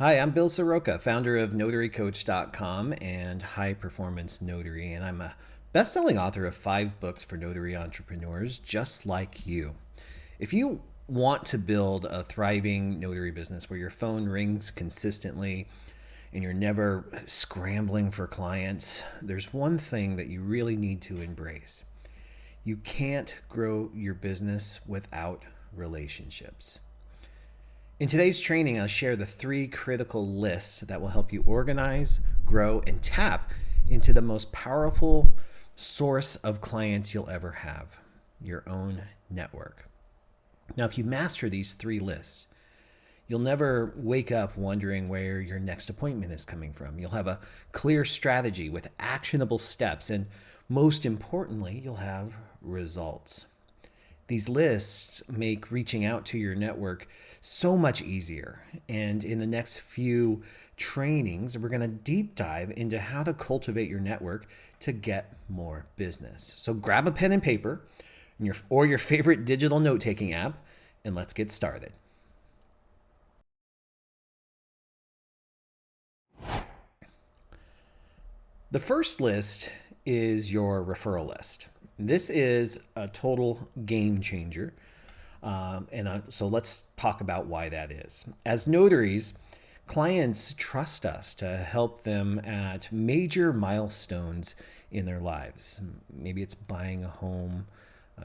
Hi, I'm Bill Soroka, founder of NotaryCoach.com and High Performance Notary, and I'm a best-selling author of 5 books for notary entrepreneurs just like you. If you want to build a thriving notary business where your phone rings consistently and you're never scrambling for clients, there's one thing that you really need to embrace. You can't grow your business without relationships. In today's training, I'll share the 3 critical lists that will help you organize, grow, and tap into the most powerful source of clients you'll ever have, your own network. Now, if you master these 3 lists, you'll never wake up wondering where your next appointment is coming from. You'll have a clear strategy with actionable steps, and most importantly, you'll have results. These lists make reaching out to your network so much easier. And in the next few trainings, we're going to deep dive into how to cultivate your network to get more business. So grab a pen and paper or your favorite digital note-taking app, and let's get started. The first list is your referral list. This is a total game changer. So let's talk about why that is. As notaries, clients trust us to help them at major milestones in their lives. Maybe it's buying a home,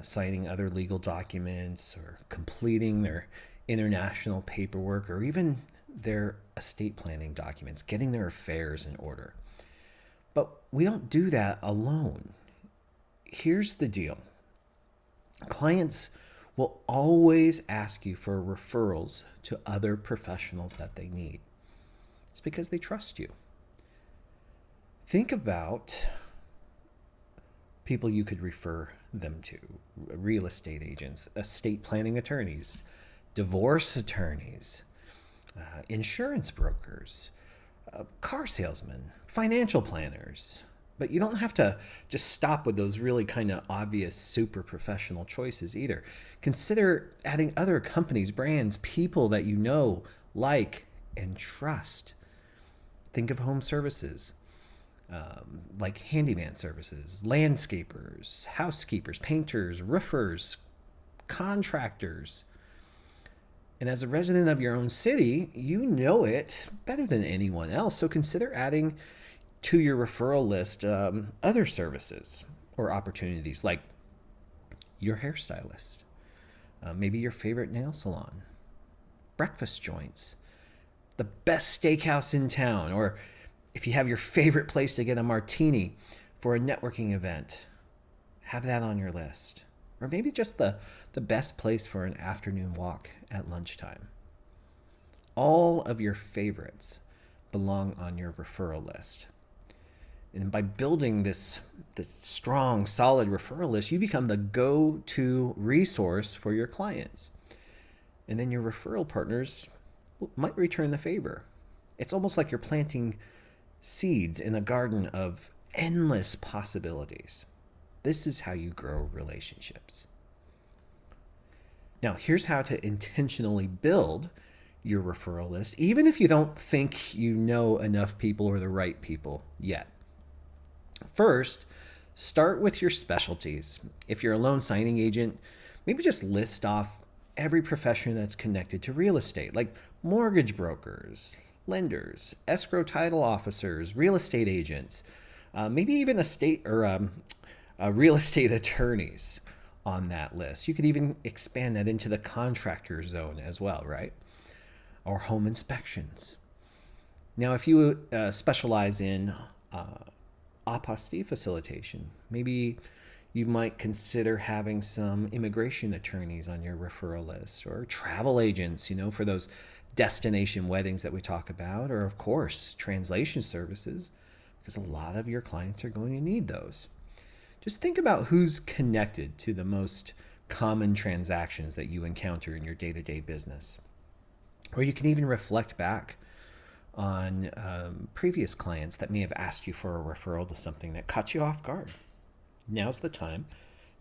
signing other legal documents, or completing their international paperwork, or even their estate planning documents, getting their affairs in order. But we don't do that alone. Here's the deal. Clients will always ask you for referrals to other professionals that they need. It's because they trust you. Think about people you could refer them to: real estate agents, estate planning attorneys, divorce attorneys, insurance brokers, car salesmen, financial planners. But you don't have to just stop with those really kind of obvious, super professional choices either. Consider adding other companies, brands, people that you know, like, and trust. Think of home services, like handyman services, landscapers, housekeepers, painters, roofers, contractors. And as a resident of your own city, you know it better than anyone else. So consider adding to your referral list other services or opportunities, like your hairstylist, maybe your favorite nail salon, breakfast joints, the best steakhouse in town, or if you have your favorite place to get a martini for a networking event, have that on your list. Or maybe just the best place for an afternoon walk at lunchtime. All of your favorites belong on your referral list. And by building this strong, solid referral list, you become the go-to resource for your clients. And then your referral partners might return the favor. It's almost like you're planting seeds in a garden of endless possibilities. This is how you grow relationships. Now, here's how to intentionally build your referral list, even if you don't think you know enough people or the right people yet. First, start with your specialties. If you're a loan signing agent, maybe just list off every profession that's connected to real estate, like mortgage brokers, lenders, escrow title officers, real estate agents, maybe even real estate attorneys on that list. You could even expand that into the contractor zone as well, right? Or home inspections. Now, if you specialize in apostille facilitation, maybe you might consider having some immigration attorneys on your referral list, or travel agents, for those destination weddings that we talk about, or of course, translation services, because a lot of your clients are going to need those. Just think about who's connected to the most common transactions that you encounter in your day-to-day business. Or you can even reflect back on previous clients that may have asked you for a referral to something that caught you off guard. Now's the time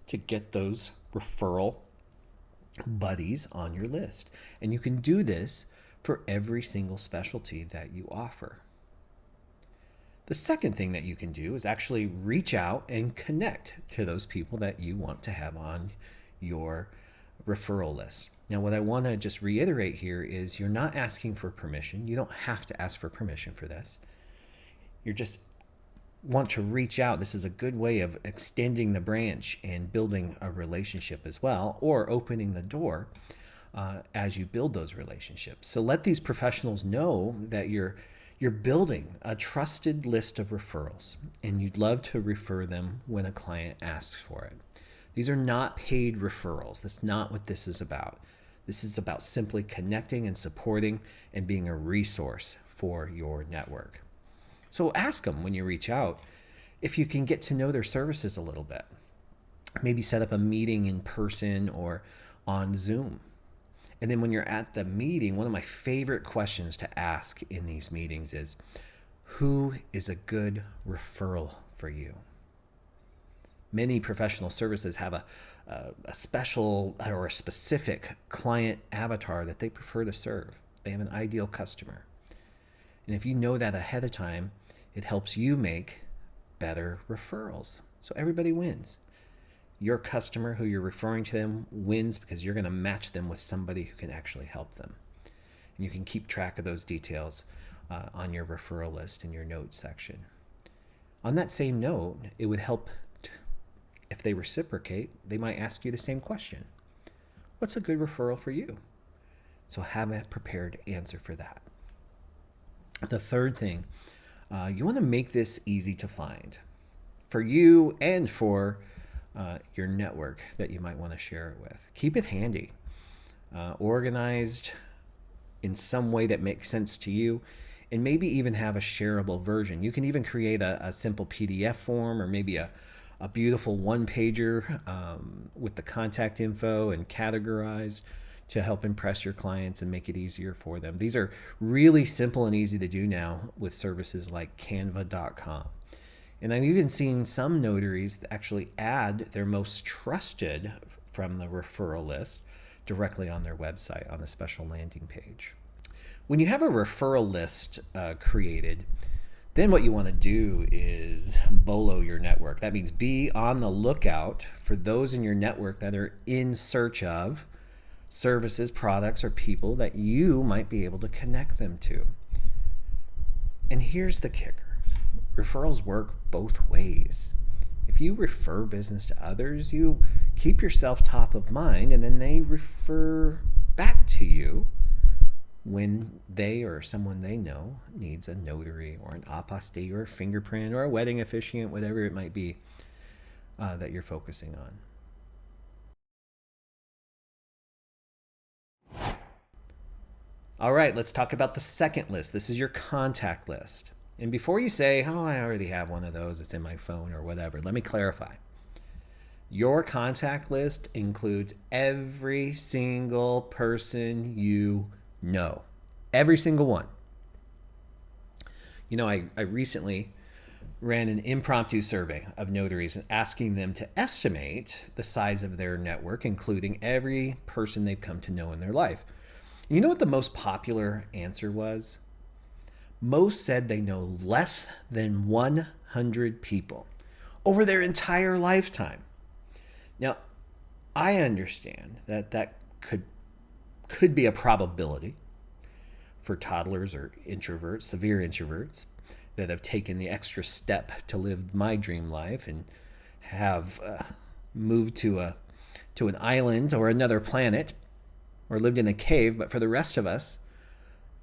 to get those referral buddies on your list. And you can do this for every single specialty that you offer. The second thing that you can do is actually reach out and connect to those people that you want to have on your referral list. Now, what I want to just reiterate here is you're not asking for permission. You don't have to ask for permission for this. You're just want to reach out. This is a good way of extending the branch and building a relationship as well, or opening the door as you build those relationships. So let these professionals know that you're building a trusted list of referrals and you'd love to refer them when a client asks for it. These are not paid referrals. That's not what this is about. This is about simply connecting and supporting and being a resource for your network. So ask them when you reach out if you can get to know their services a little bit. Maybe set up a meeting in person or on Zoom. And then when you're at the meeting, one of my favorite questions to ask in these meetings is, who is a good referral for you? Many professional services have a special or a specific client avatar that they prefer to serve. They have an ideal customer. And if you know that ahead of time, it helps you make better referrals. So everybody wins. Your customer who you're referring to them wins because you're going to match them with somebody who can actually help them. And you can keep track of those details on your referral list in your notes section. On that same note, it would help if they reciprocate, they might ask you the same question. What's a good referral for you? So have a prepared answer for that. The third thing, you want to make this easy to find for you and for your network that you might want to share it with. Keep it handy, organized in some way that makes sense to you, and maybe even have a shareable version. You can even create a simple PDF form or maybe a beautiful one-pager with the contact info and categorized to help impress your clients and make it easier for them. These are really simple and easy to do now with services like canva.com. And I've even seen some notaries actually add their most trusted from the referral list directly on their website on the special landing page. When you have a referral list created, then what you want to do is bolo your network. That means be on the lookout for those in your network that are in search of services, products, or people that you might be able to connect them to. And here's the kicker. Referrals work both ways. If you refer business to others, you keep yourself top of mind, and then they refer back to you when they or someone they know needs a notary or an apostille or a fingerprint or a wedding officiant, whatever it might be that you're focusing on. All right, let's talk about the second list. This is your contact list. And before you say, oh, I already have one of those, it's in my phone or whatever, let me clarify. Your contact list includes every single person you know. Every single one. You know, I recently ran an impromptu survey of notaries asking them to estimate the size of their network, including every person they've come to know in their life. And you know what the most popular answer was? Most said they know less than 100 people over their entire lifetime. Now, I understand that could be a probability for toddlers or introverts, severe introverts, that have taken the extra step to live my dream life and have moved to an island or another planet or lived in a cave. But for the rest of us,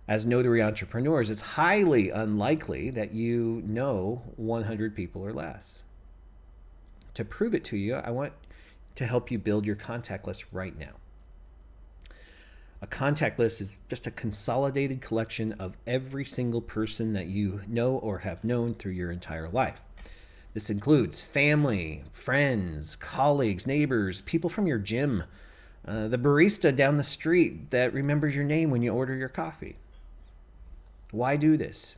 as notary entrepreneurs, it's highly unlikely that you know 100 people or less. To prove it to you, I want to help you build your contact list right now. A contact list is just a consolidated collection of every single person that you know or have known through your entire life. This includes family, friends, colleagues, neighbors, people from your gym, the barista down the street that remembers your name when you order your coffee. Why do this?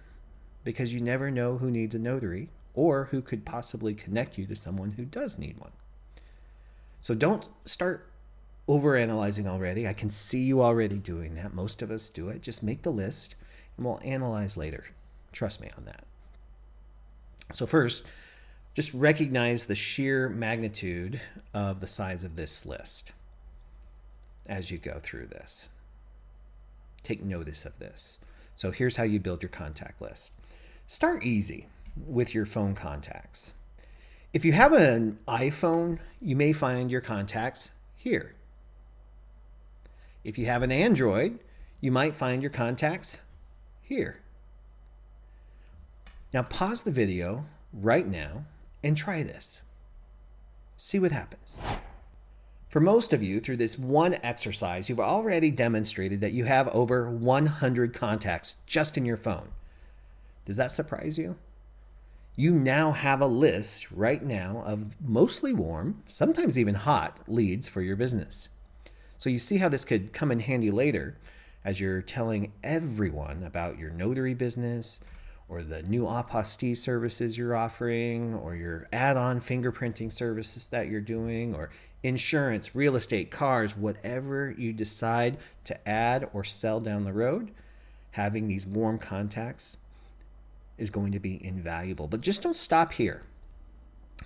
Because you never know who needs a notary or who could possibly connect you to someone who does need one. So don't start overanalyzing already. I can see you already doing that. Most of us do it. Just make the list and we'll analyze later. Trust me on that. So first, just recognize the sheer magnitude of the size of this list as you go through this. Take notice of this. So here's how you build your contact list. Start easy with your phone contacts. If you have an iPhone, you may find your contacts here. If you have an Android, you might find your contacts here. Now pause the video right now and try this. See what happens. For most of you, through this one exercise, you've already demonstrated that you have over 100 contacts just in your phone. Does that surprise you? You now have a list right now of mostly warm, sometimes even hot leads for your business. So you see how this could come in handy later as you're telling everyone about your notary business or the new apostille services you're offering or your add-on fingerprinting services that you're doing or insurance, real estate, cars, whatever you decide to add or sell down the road, having these warm contacts is going to be invaluable. But just don't stop here.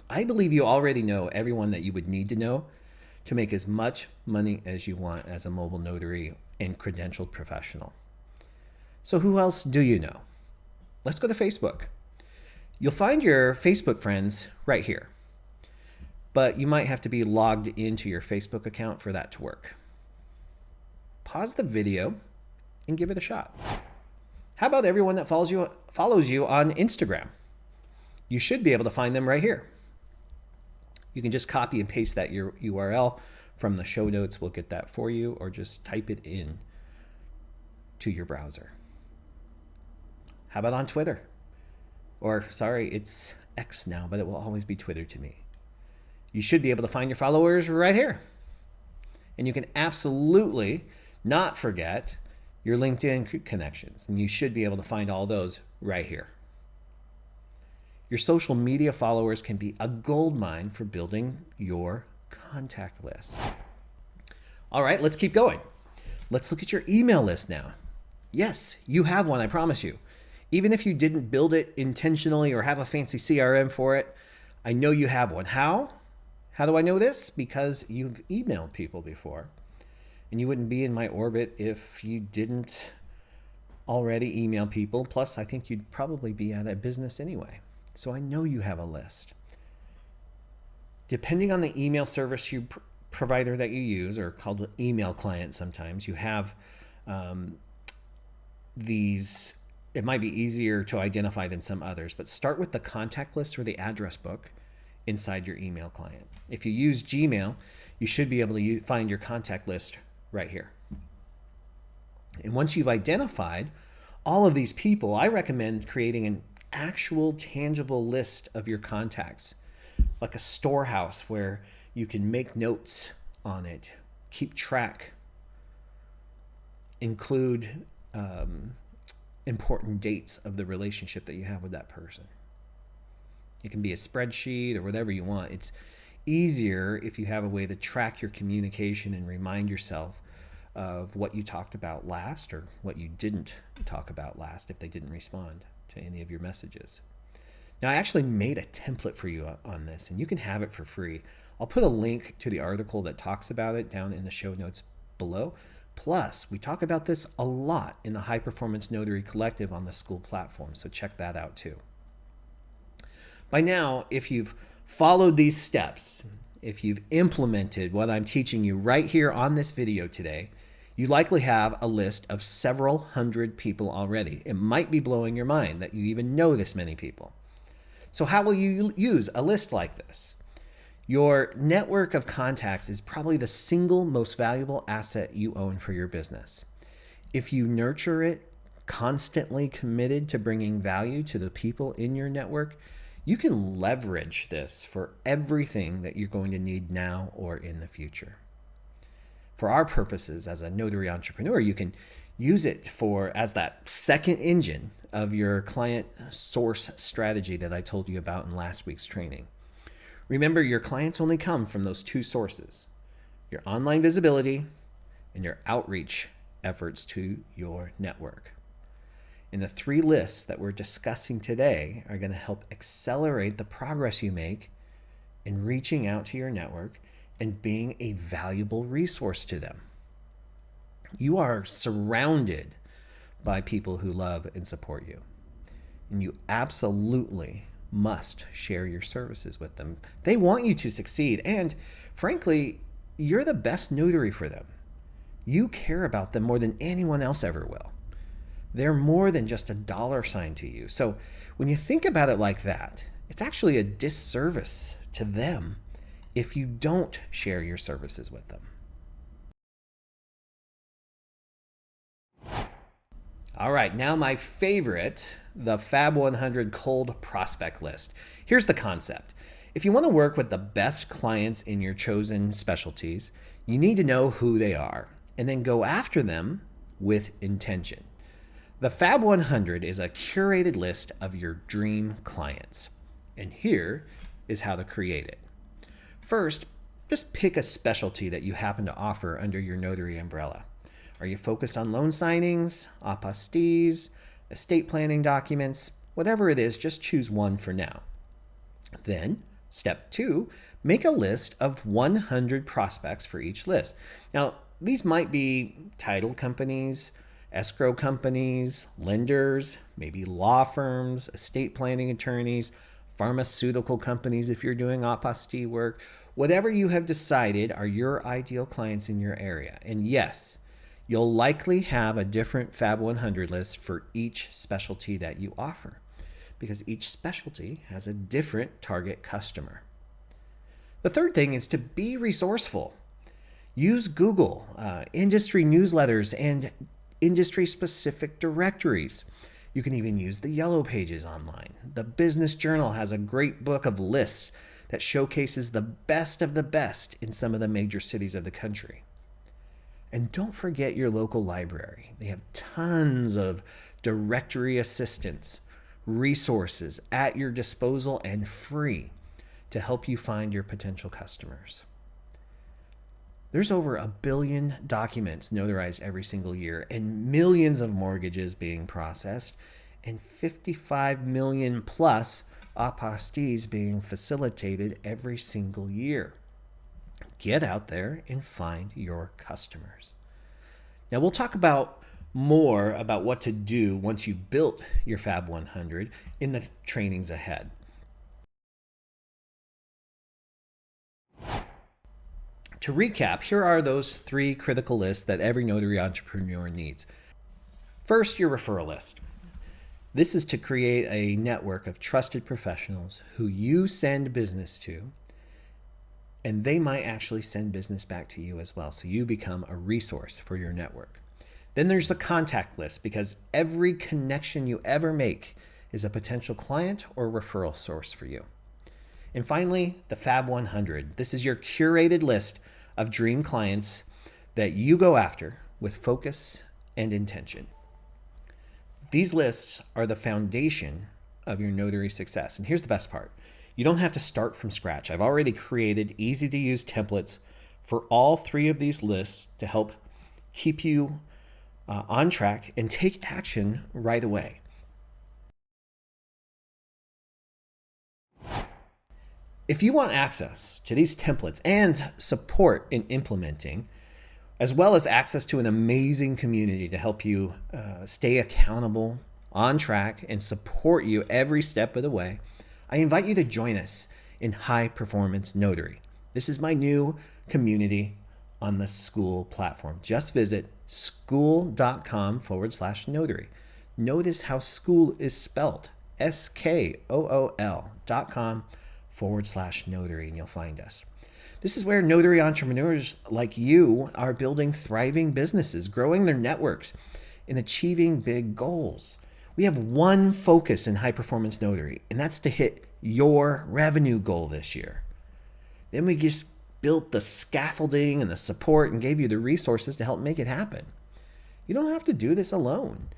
I believe you already know everyone that you would need to know to make as much money as you want as a mobile notary and credentialed professional. So who else do you know? Let's go to Facebook. You'll find your Facebook friends right here, but you might have to be logged into your Facebook account for that to work. Pause the video and give it a shot. How about everyone that follows you on Instagram? You should be able to find them right here. You can just copy and paste that URL from the show notes. We'll get that for you, or just type it in to your browser. How about on Twitter? Or sorry, it's X now, but it will always be Twitter to me. You should be able to find your followers right here. And you can absolutely not forget your LinkedIn connections, and you should be able to find all those right here. Your social media followers can be a gold mine for building your contact list. All right, let's keep going. Let's look at your email list now. Yes, you have one, I promise you. Even if you didn't build it intentionally or have a fancy CRM for it, I know you have one. How? How do I know this? Because you've emailed people before. And you wouldn't be in my orbit if you didn't already email people. Plus, I think you'd probably be out of business anyway. So I know you have a list. Depending on the email service provider that you use, or called an email client sometimes, you have these. It might be easier to identify than some others, but start with the contact list or the address book inside your email client. If you use Gmail, you should be able to find your contact list right here. And once you've identified all of these people, I recommend creating an actual tangible list of your contacts, like a storehouse where you can make notes on it, keep track, include important dates of the relationship that you have with that person. It can be a spreadsheet or whatever you want. It's easier if you have a way to track your communication and remind yourself of what you talked about last or what you didn't talk about last if they didn't respond to any of your messages. Now, I actually made a template for you on this, and you can have it for free. I'll put a link to the article that talks about it down in the show notes below. Plus, we talk about this a lot in the High Performance Notary Collective on the school platform, so check that out too. By now, if you've followed these steps, if you've implemented what I'm teaching you right here on this video today, you likely have a list of several hundred people already. It might be blowing your mind that you even know this many people. So how will you use a list like this? Your network of contacts is probably the single most valuable asset you own for your business. If you nurture it, constantly committed to bringing value to the people in your network, you can leverage this for everything that you're going to need now or in the future. For our purposes as a notary entrepreneur, you can use it as that second engine of your client source strategy that I told you about in last week's training. Remember, your clients only come from those two sources, your online visibility, and your outreach efforts to your network. And the 3 lists that we're discussing today are going to help accelerate the progress you make in reaching out to your network and being a valuable resource to them. You are surrounded by people who love and support you, and you absolutely must share your services with them. They want you to succeed, and frankly, you're the best notary for them. You care about them more than anyone else ever will. They're more than just a dollar sign to you. So when you think about it like that, it's actually a disservice to them if you don't share your services with them. All right, now my favorite, the Fab 100 Cold Prospect List. Here's the concept. If you want to work with the best clients in your chosen specialties, you need to know who they are and then go after them with intention. The Fab 100 is a curated list of your dream clients, and here is how to create it. First, just pick a specialty that you happen to offer under your notary umbrella. Are you focused on loan signings, apostilles, estate planning documents? Whatever it is, just choose one for now. Then, step 2, make a list of 100 prospects for each list. Now, these might be title companies, escrow companies, lenders, maybe law firms, estate planning attorneys, pharmaceutical companies if you're doing apostille work. Whatever you have decided are your ideal clients in your area. And yes, you'll likely have a different Fab 100 list for each specialty that you offer, because each specialty has a different target customer. The third thing is to be resourceful. Use Google, industry newsletters, and industry-specific directories. You can even use the Yellow Pages online. The Business Journal has a great book of lists that showcases the best of the best in some of the major cities of the country. And don't forget your local library. They have tons of directory assistance, resources at your disposal and free to help you find your potential customers. There's over 1 billion documents notarized every single year and millions of mortgages being processed and 55 million plus apostilles being facilitated every single year. Get out there and find your customers. Now we'll talk about more about what to do once you've built your Fab 100 in the trainings ahead. To recap, here are those 3 critical lists that every notary entrepreneur needs. First, your referral list. This is to create a network of trusted professionals who you send business to, and they might actually send business back to you as well, so you become a resource for your network. Then there's the contact list, because every connection you ever make is a potential client or referral source for you. And finally, the Fab 100. This is your curated list of dream clients that you go after with focus and intention. These lists are the foundation of your notary success. And here's the best part. You don't have to start from scratch. I've already created easy-to-use templates for all 3 of these lists to help keep you on track and take action right away. If you want access to these templates and support in implementing, as well as access to an amazing community to help you stay accountable, on track, and support you every step of the way, I invite you to join us in High Performance Notary. This is my new community on the School platform. Just visit school.com/notary. Notice how school is spelled, SKOOL.com/notary, and you'll find us. This is where notary entrepreneurs like you are building thriving businesses, growing their networks, and achieving big goals. We have one focus in High Performance Notary, and that's to hit your revenue goal this year. Then we just built the scaffolding and the support and gave you the resources to help make it happen. You don't have to do this alone.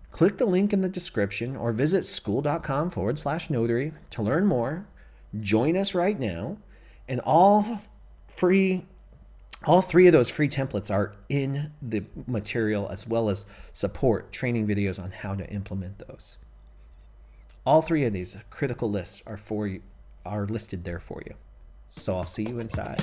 Click the link in the description or visit school.com/notary to learn more. Join us right now, and all free All three of those free templates are in the material, as well as support training videos on how to implement those. All three of these critical lists are listed there for you. So I'll see you inside.